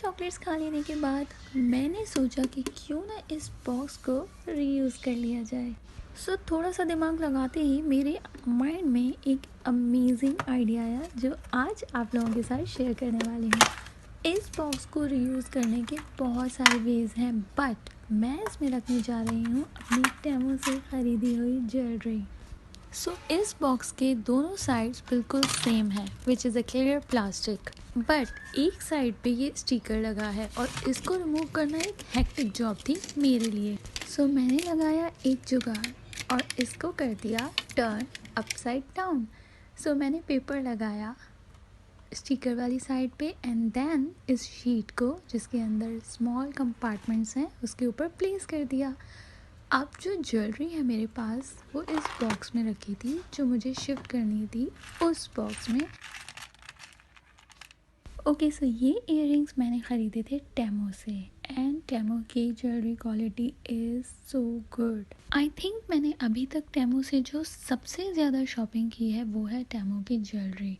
Chocolates खा लेने के बाद मैंने सोचा कि क्यों ना इस बॉक्स को रीयूज़ कर लिया जाए। थोड़ा सा दिमाग लगाते ही मेरे माइंड में एक अमेजिंग आइडिया आया जो आज आप लोगों के साथ शेयर करने वाली हूँ। इस बॉक्स को रीयूज़ करने के बहुत सारे वेज हैं, बट मैं इसमें रखने जा रही हूँ अपनी टेमो से ख़रीदी हुई ज्वेलरी। इस बॉक्स के दोनों साइड्स बिल्कुल सेम है, which is a clear plastic, but एक साइड पे ये स्टिकर लगा है और इसको रिमूव करना एक हेक्टिक जॉब थी मेरे लिए। मैंने लगाया एक जुगाड़ और इसको कर दिया टर्न अपसाइड डाउन। मैंने पेपर लगाया स्टिकर वाली साइड पे एंड देन इस शीट को, जिसके अंदर स्मॉल कंपार्टमेंट्स हैं, उसके ऊपर प्लेस कर दिया। अब जो ज्वेलरी है मेरे पास वो इस बॉक्स में रखी थी, जो मुझे शिफ्ट करनी थी उस बॉक्स में। ये इयररिंग्स मैंने ख़रीदे थे टेमो से एंड टेमो की jewellery quality is so good. I think मैंने अभी तक टेमो से जो सबसे ज़्यादा शॉपिंग की है वो है टेमो की ज्वेलरी।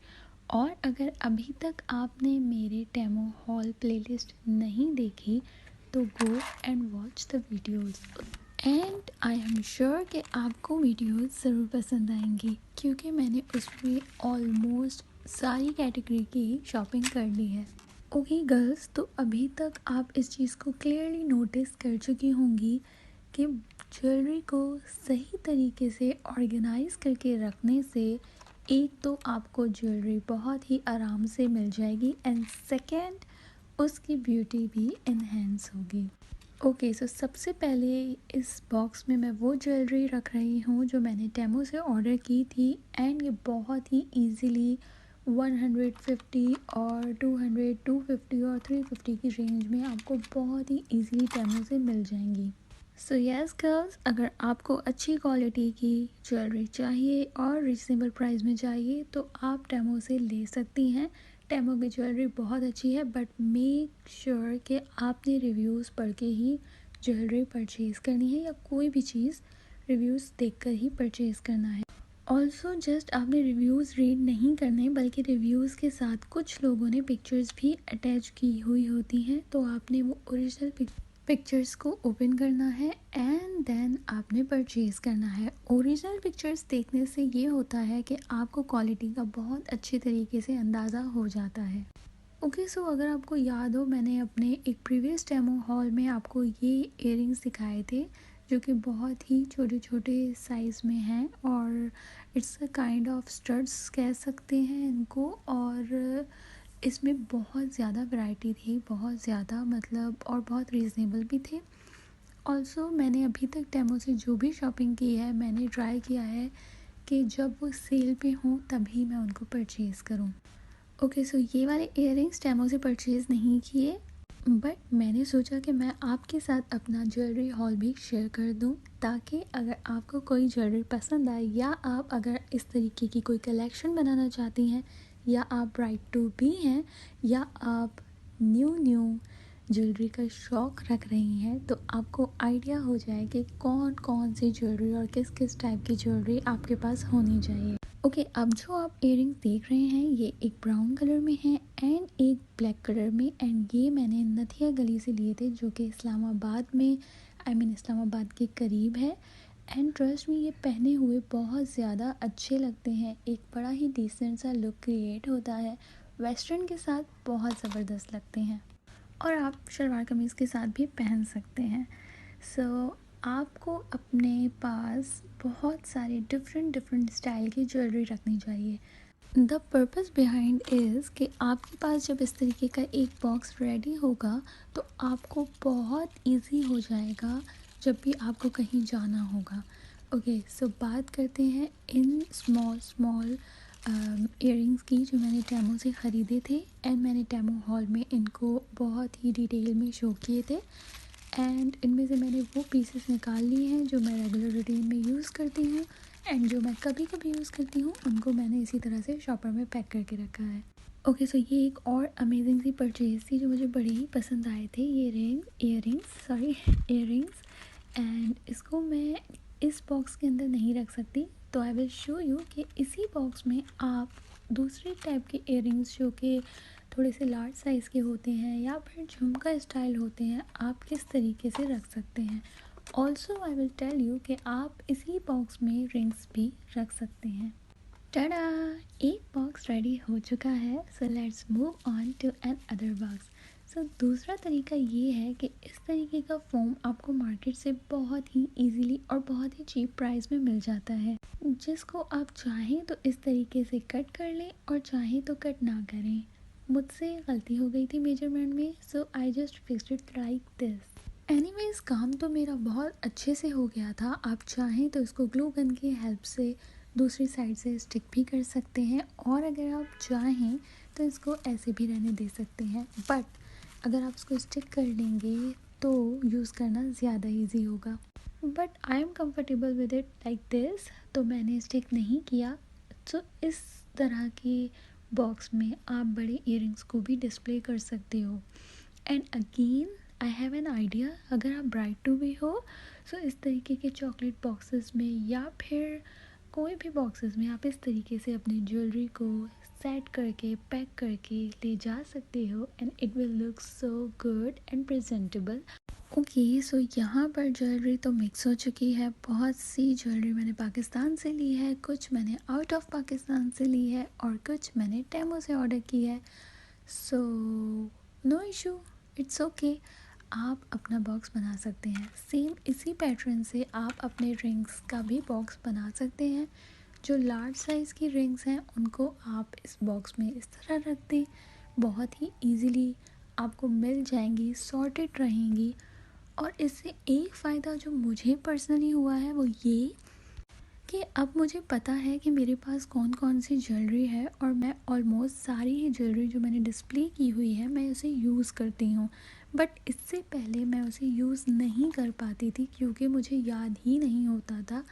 और अगर अभी तक आपने मेरे टेमो हॉल प्लेलिस्ट नहीं देखी तो go and watch the videos and I am sure कि आपको वीडियोस ज़रूर पसंद आएंगी, क्योंकि मैंने उसमें ऑलमोस्ट सारी कैटेगरी की शॉपिंग कर ली है। गर्ल्स, तो अभी तक आप इस चीज़ को क्लियरली नोटिस कर चुकी होंगी कि ज्वेलरी को सही तरीके से ऑर्गेनाइज करके रखने से एक तो आपको ज्वेलरी बहुत ही आराम से मिल जाएगी एंड सेकेंड उसकी ब्यूटी भी इन्हेंस होगी। सबसे पहले इस बॉक्स में मैं वो ज्वेलरी रख रही हूँ जो मैंने टेमो से ऑर्डर की थी एंड ये बहुत ही इजीली 150 और 200, 250 और 350 की रेंज में आपको बहुत ही इजीली टेमो से मिल जाएंगी। यस गर्ल्स, अगर आपको अच्छी क्वालिटी की ज्वेलरी चाहिए और रिजनेबल प्राइस में चाहिए तो आप टेमो से ले सकती हैं। टेमो की ज्वेलरी बहुत अच्छी है, बट मेक श्योर कि आपने रिव्यूज़ पढ़ के ही ज्वेलरी परचेज़ करनी है या कोई भी चीज़ रिव्यूज़ देखकर ही परचेज़ करना है। ऑल्सो जस्ट आपने रिव्यूज़ रीड नहीं करने, बल्कि रिव्यूज़ के साथ कुछ लोगों ने पिक्चर्स भी अटैच की हुई होती हैं, तो आपने वो ओरिजिनल पिक्चर्स को ओपन करना है एंड देन आपने परचेज़ करना है। ओरिजिनल पिक्चर्स देखने से ये होता है कि आपको क्वालिटी का बहुत अच्छे तरीके से अंदाज़ा हो जाता है। अगर आपको याद हो, मैंने अपने एक प्रीवियस डेमो हॉल में आपको ये इयररिंग्स दिखाए थे जो कि बहुत ही छोटे छोटे साइज़ में हैं और it's a kind of studs कह सकते हैं इनको। और इसमें बहुत ज़्यादा वैरायटी थी, बहुत ज़्यादा मतलब, और बहुत रीज़नेबल भी थे। ऑल्सो मैंने अभी तक टेमो से जो भी शॉपिंग की है, मैंने ट्राई किया है कि जब वो सेल पे हों तभी मैं उनको परचेज़ करूं। ये वाले इयररिंग्स टेमो से परचेज़ नहीं किए, बट मैंने सोचा कि मैं आपके साथ अपना ज्वेलरी हॉल भी शेयर कर दूं, ताकि अगर आपको कोई ज्वेलरी पसंद आए या आप अगर इस तरीके की कोई कलेक्शन बनाना चाहती हैं, या आप ब्राइड टू बी हैं, या आप न्यू ज्वेलरी का शौक़ रख रही हैं, तो आपको आइडिया हो जाए कि कौन कौन सी ज्वेलरी और किस किस टाइप की ज्वेलरी आपके पास होनी चाहिए। अब जो आप इयररिंग्स देख रहे हैं ये एक ब्राउन कलर में है एंड एक ब्लैक कलर में, एंड ये मैंने नथिया गली से लिए थे जो कि इस्लामाबाद में, इस्लामाबाद के करीब है। एंड ट्रस्ट में ये पहने हुए बहुत ज़्यादा अच्छे लगते हैं, एक बड़ा ही डिसेंट सा लुक क्रिएट होता है, वेस्टर्न के साथ बहुत ज़बरदस्त लगते हैं और आप शलवार कमीज़ के साथ भी पहन सकते हैं। आपको अपने पास बहुत सारे डिफरेंट स्टाइल की ज्वेलरी रखनी चाहिए। द पर्पज़ बिहाइंड इज़ कि आपके पास जब इस तरीके का एक बॉक्स रेडी होगा तो आपको बहुत इजी हो जाएगा जब भी आपको कहीं जाना होगा। बात करते हैं इन स्मॉल इयररिंग्स की जो मैंने टेमो से ख़रीदे थे एंड मैंने टेमो हॉल में इनको बहुत ही डिटेल में शो किए थे। एंड इनमें से मैंने वो पीसेस निकाल लिए हैं जो मैं रेगुलर रूटीन में यूज़ करती हूँ, एंड जो मैं कभी कभी यूज़ करती हूँ उनको मैंने इसी तरह से शॉपर में पैक करके रखा है। ये एक और अमेजिंग सी परचेज़ थी जो मुझे बड़ी ही पसंद आए थे, ये इयररिंग्स। एंड इसको मैं इस बॉक्स के अंदर नहीं रख सकती, तो आई विल शो यू कि इसी बॉक्स में आप दूसरे टाइप के इयररिंग्स जो कि थोड़े से लार्ज साइज़ के होते हैं या फिर झुमका स्टाइल होते हैं, आप किस तरीके से रख सकते हैं। Also I will tell you कि आप इसी बॉक्स में रिंग्स भी रख सकते हैं। टडा! एक बॉक्स रेडी हो चुका है। So let's move on to another box. So दूसरा तरीका ये है कि इस तरीके का फोम आपको मार्केट से बहुत ही इजीली और बहुत ही चीप प्राइस में मिल जाता है, जिसको आप चाहें तो इस तरीके से कट कर लें और चाहें तो कट ना करें। मुझसे गलती हो गई थी मेजरमेंट में, so I just fixed it like this. Anyways काम तो मेरा बहुत अच्छे से हो गया था। आप चाहें तो इसको ग्लू गन की हेल्प से दूसरी साइड से स्टिक भी कर सकते हैं, और अगर आप चाहें तो इसको ऐसे भी रहने दे सकते हैं, बट अगर आप इसको स्टिक कर लेंगे तो यूज़ करना ज़्यादा इजी होगा। But I am comfortable with it like this, तो मैंने स्टिक नहीं किया। तो इस तरह के बॉक्स में आप बड़े इयररिंग्स को भी डिस्प्ले कर सकते हो। And again I have an idea, अगर आप ब्राइड टू भी हो सो इस तरीके के चॉकलेट बॉक्सेस में या फिर कोई भी बॉक्सेस में आप इस तरीके से अपनी ज्वेलरी को सेट करके पैक करके ले जा सकते हो, and it will look so good and presentable. Okay, so यहाँ पर ज्वेलरी तो मिक्स हो चुकी है। बहुत सी ज्वेलरी मैंने पाकिस्तान से ली है, कुछ मैंने आउट ऑफ पाकिस्तान से ली है और कुछ मैंने टेमो से ऑर्डर की है। So no issue, it's okay. आप अपना बॉक्स बना सकते हैं। सेम इसी पैटर्न से आप अपने रिंग्स का भी बॉक्स बना सकते हैं। जो लार्ज साइज़ की रिंग्स हैं उनको आप इस बॉक्स में इस तरह रख दें, बहुत ही इजीली आपको मिल जाएंगी, सॉर्टेड रहेंगी। और इससे एक फ़ायदा जो मुझे पर्सनली हुआ है वो ये कि अब मुझे पता है कि मेरे पास कौन कौन सी ज्वेलरी है, और मैं ऑलमोस्ट सारी ही ज्वेलरी जो मैंने डिस्प्ले की हुई है मैं उसे यूज़ करती हूँ। बट इससे पहले मैं उसे यूज़ नहीं कर पाती थी क्योंकि मुझे याद ही नहीं होता था।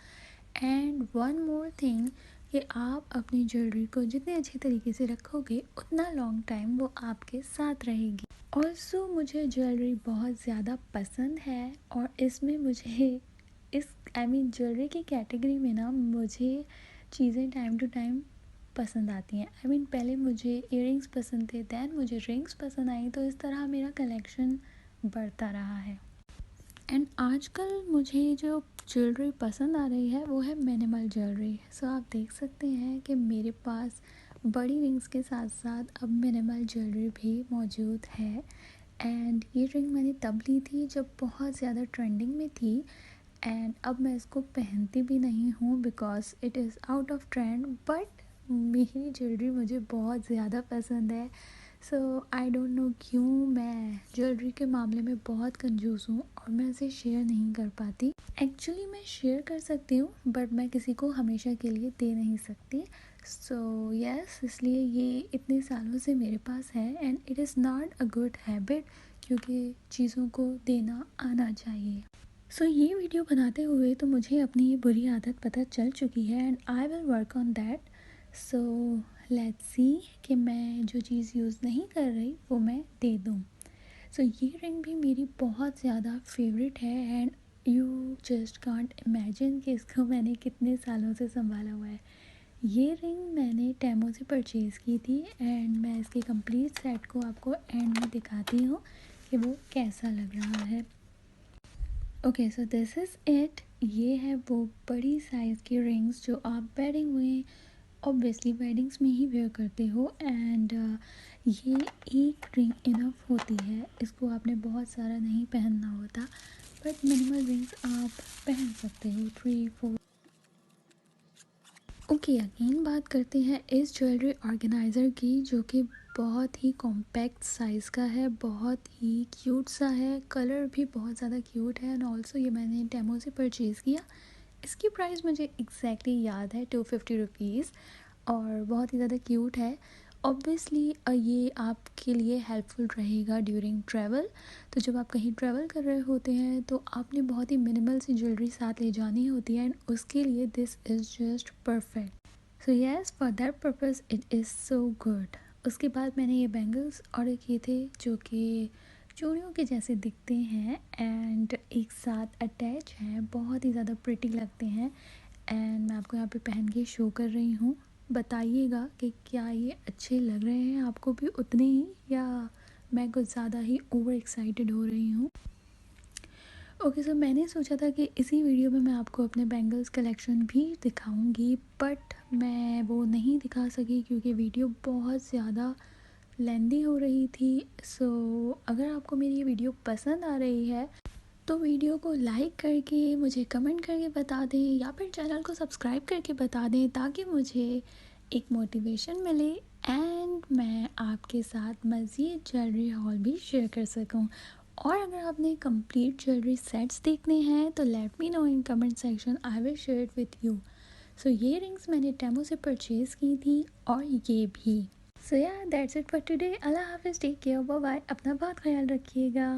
एंड वन मोर थिंग कि आप अपनी ज्वेलरी को जितने अच्छे तरीके से रखोगे उतना लॉन्ग टाइम वो आपके साथ रहेगी। ऑल्सो मुझे ज्वेलरी बहुत ज़्यादा पसंद है, और इसमें मुझे इस ज्वेलरी की कैटेगरी में ना मुझे चीज़ें टाइम टू टाइम पसंद आती हैं। पहले मुझे इयररिंग्स पसंद थे, दैन मुझे रिंग्स पसंद आई, तो इस तरह मेरा कलेक्शन बढ़ता रहा है। एंड आजकल मुझे जो ज्वेलरी पसंद आ रही है वो है मिनिमल ज्वेलरी। सो आप देख सकते हैं कि मेरे पास बड़ी रिंग्स के साथ साथ अब मिनिमल ज्वेलरी भी मौजूद है। एंड ये रिंग मैंने तब ली थी जब बहुत ज़्यादा ट्रेंडिंग में थी, एंड अब मैं इसको पहनती भी नहीं हूँ because it is out of trend. But मेरी ज्वेलरी मुझे बहुत ज़्यादा पसंद है। सो आई डोंट नो क्यों मैं ज्वेलरी के मामले में बहुत कंजूस हूँ और मैं इसे शेयर नहीं कर पाती। एक्चुअली मैं शेयर कर सकती हूँ बट मैं किसी को हमेशा के लिए दे नहीं सकती। सो यस, इसलिए ये इतने सालों से मेरे पास है, and it is not a good habit क्योंकि चीज़ों को देना आना चाहिए। सो ये वीडियो बनाते हुए तो मुझे अपनी ये बुरी आदत पता चल चुकी है, and I will work on that. So let's see कि मैं जो चीज़ यूज़ नहीं कर रही वो मैं दे दूँ। सो ये रिंग भी मेरी बहुत ज़्यादा फेवरेट है, and you just can't imagine कि इसको मैंने कितने सालों से संभाला हुआ है। ये रिंग मैंने टेमो से परचेज़ की थी, एंड मैं इसके कंप्लीट सेट को आपको एंड में दिखाती हूँ कि वो कैसा लग रहा है। Okay, so this is it. ये है वो बड़ी साइज़ की रिंग्स जो आप वेडिंग में ऑब्वियसली वेडिंग्स में ही वेयर करते हो, एंड ये एक रिंग इनफ होती है। इसको आपने बहुत सारा नहीं पहनना होता, बट मिनिमल रिंग्स आप पहन सकते हो 3-4। ओके, अगेन बात करते हैं इस ज्वेलरी ऑर्गेनाइज़र की, जो कि बहुत ही कॉम्पैक्ट साइज़ का है, बहुत ही क्यूट सा है, कलर भी बहुत ज़्यादा क्यूट है, एंड ऑल्सो ये मैंने टेमो से परचेज़ किया। इसकी प्राइस मुझे एग्जैक्टली याद है, 250 रुपीज़, और बहुत ही ज़्यादा क्यूट है। ऑब्वियसली ये आपके लिए हेल्पफुल रहेगा ड्यूरिंग ट्रैवल। तो जब आप कहीं ट्रैवल कर रहे होते हैं तो आपने बहुत ही मिनिमल सी ज्वेलरी साथ ले जानी होती है, एंड उसके लिए this is just perfect. So yes, for that purpose it is so good. उसके बाद मैंने ये बैंगल्स ऑर्डर किए थे जो कि चूड़ियों के जैसे दिखते हैं एंड एक साथ अटैच हैं, बहुत ही ज़्यादा प्रिटी लगते हैं, एंड मैं आपको यहाँ पे पहन के शो कर रही हूँ। बताइएगा कि क्या ये अच्छे लग रहे हैं आपको भी उतने ही, या मैं कुछ ज़्यादा ही ओवर एक्साइटेड हो रही हूँ। ओके, सो मैंने सोचा था कि इसी वीडियो में मैं आपको अपने बैंगल्स कलेक्शन भी दिखाऊंगी, बट मैं वो नहीं दिखा सकी क्योंकि वीडियो बहुत ज़्यादा लेंदी हो रही थी। सो अगर आपको मेरी ये वीडियो पसंद आ रही है तो वीडियो को लाइक करके मुझे कमेंट करके बता दें, या फिर चैनल को सब्सक्राइब करके बता दें, ताकि मुझे एक मोटिवेशन मिले एंड मैं आपके साथ मज़ीद ज्वेलरी हॉल भी शेयर कर सकूं। और अगर आपने कंप्लीट ज्वेलरी सेट्स देखने हैं तो let me know in comment section, I will share it with you. So ये रिंग्स मैंने टेमो से परचेज़ की थी और ये भी। सो या दैट्स इट फॉर टुडे। अल्लाह हाफिज़, टेक केयर, बाय बाय, अपना बहुत ख्याल रखिएगा।